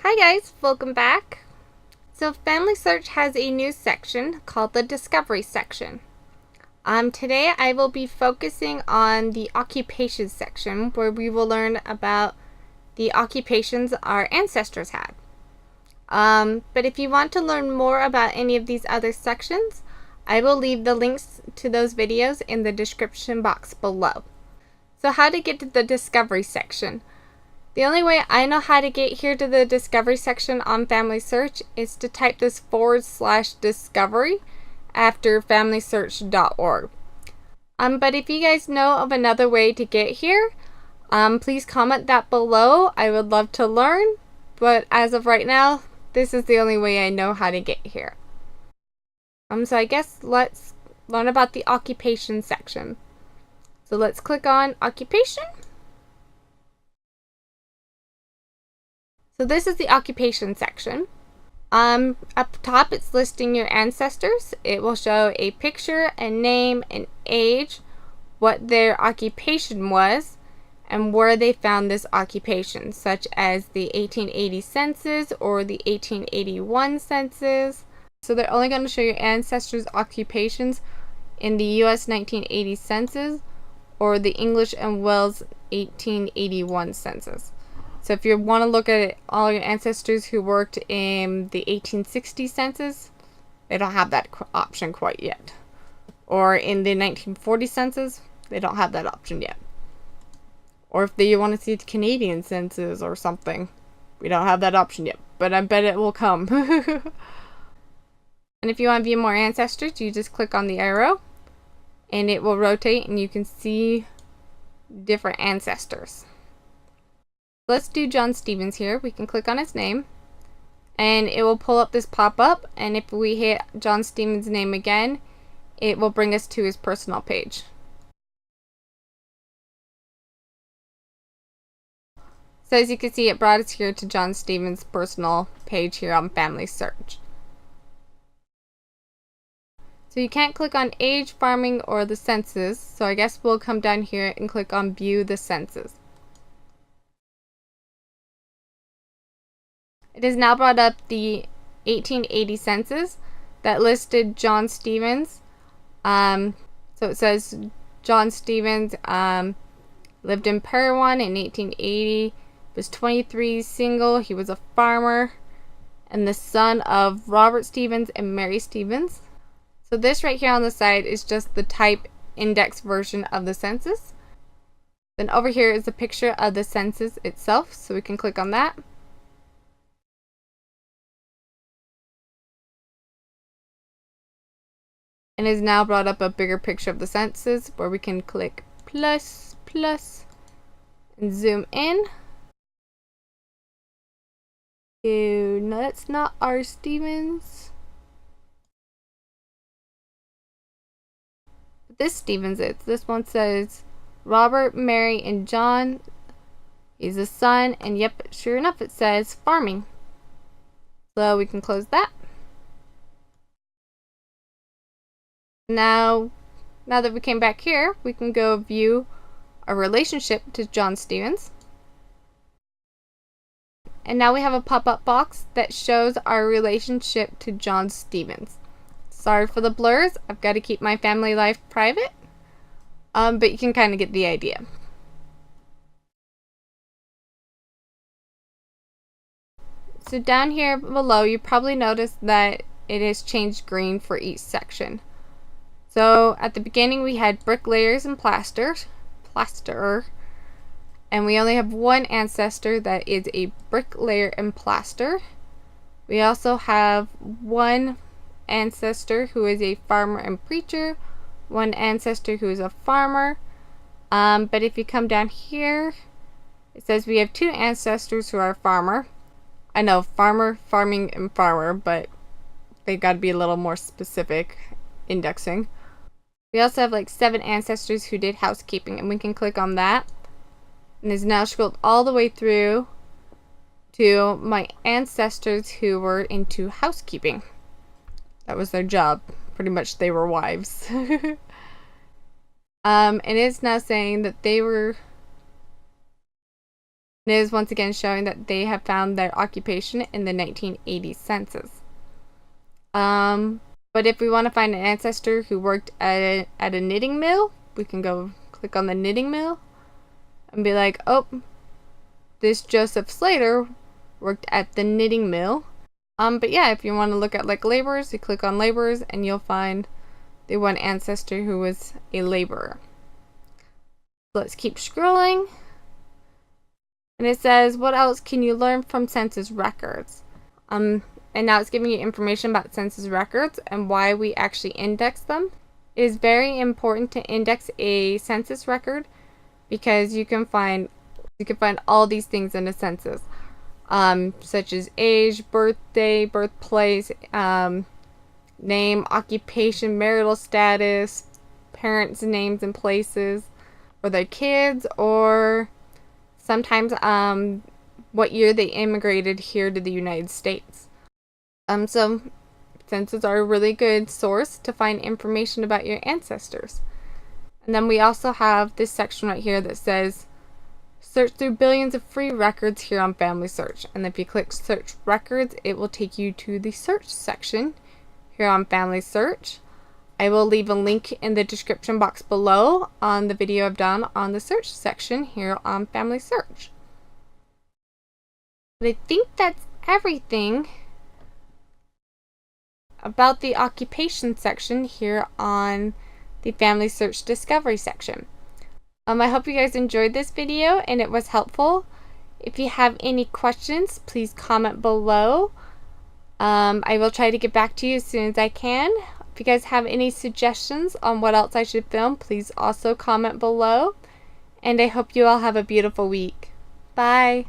Hi guys, welcome back. So FamilySearch has a new section called the Discovery section. Today I will be focusing on the Occupations section, where we will learn about the occupations our ancestors had. But if you want to learn more about any of these other sections, I will leave the links to those videos in the description box below. So how to get to the Discovery section. The only way I know how to get here to the Discovery section on FamilySearch is to type this /discovery after FamilySearch.org. But if you guys know of another way to get here, please comment that below. I would love to learn, but as of right now, this is the only way I know how to get here. So I guess let's learn about the Occupation section. So let's click on Occupation. So this is the Occupation section. Up top it's listing your ancestors. It will show a picture, a name, an age, what their occupation was, and where they found this occupation, such as the 1880 census or the 1881 census. So they're only going to show your ancestors' occupations in the US 1980 census or the English and Wales 1881 census. So if you want to look at all your ancestors who worked in the 1860 census, they don't have that option quite yet. Or in the 1940 census, they don't have that option yet. Or if you want to see the Canadian census or something, we don't have that option yet. But I bet it will come. And if you want to view more ancestors, you just click on the arrow and it will rotate and you can see different ancestors. Let's do John Stevens here. We can click on his name and it will pull up this pop-up, and if we hit John Stevens' name again, it will bring us to his personal page. So as you can see, it brought us here to John Stevens' personal page here on FamilySearch. So you can't click on age, farming, or the census, so I guess we'll come down here and click on view the census. It has now brought up the 1880 census that listed John Stevens. So it says John Stevens lived in Parowan in 1880, was 23, single, he was a farmer, and the son of Robert Stevens and Mary Stevens. So this right here on the side is just the type index version of the census. Then over here is a picture of the census itself, so we can click on that. And is now brought up a bigger picture of the census where we can click plus and zoom in. Ew, no, that's not our Stevens. But this Stevens is. This one says Robert, Mary, and John. He's a son, and yep, sure enough it says farming. So we can close that. Now that we came back here, we can go view our relationship to John Stevens. And now we have a pop-up box that shows our relationship to John Stevens. Sorry for the blurs, I've got to keep my family life private, but you can kind of get the idea. So down here below, you probably noticed that it has changed green for each section. So at the beginning we had bricklayers and plasterer, and we only have one ancestor that is a bricklayer and plaster. We also have one ancestor who is a farmer and preacher, one ancestor who is a farmer, but if you come down here, it says we have two ancestors who are farmer. I know farmer, farming, and farmer, but they've got to be a little more specific indexing. We also have like 7 ancestors who did housekeeping, and we can click on that. And it's now scrolled all the way through to my ancestors who were into housekeeping. That was their job. Pretty much they were wives. And it's now saying that they were It is once again showing that they have found their occupation in the 1980 census. But if we want to find an ancestor who worked at a knitting mill, we can go click on the knitting mill and be like, oh, this Joseph Slater worked at the knitting mill. But yeah, if you want to look at like laborers, you click on laborers and you'll find the one ancestor who was a laborer. Let's keep scrolling. And it says, what else can you learn from census records? And now it's giving you information about census records and why we actually index them. It is very important to index a census record because you can find all these things in a census, such as age, birthday, birthplace, name, occupation, marital status, parents' names and places, or their kids, or sometimes what year they immigrated here to the United States. So census are a really good source to find information about your ancestors. And then we also have this section right here that says search through billions of free records here on FamilySearch. And if you click search records, it will take you to the search section here on FamilySearch. I will leave a link in the description box below on the video I've done on the search section here on FamilySearch. But I think that's everything about the occupation section here on the FamilySearch Discovery section. I hope you guys enjoyed this video and it was helpful. If you have any questions, please comment below. I will try to get back to you as soon as I can. If you guys have any suggestions on what else I should film, please also comment below. And I hope you all have a beautiful week. Bye!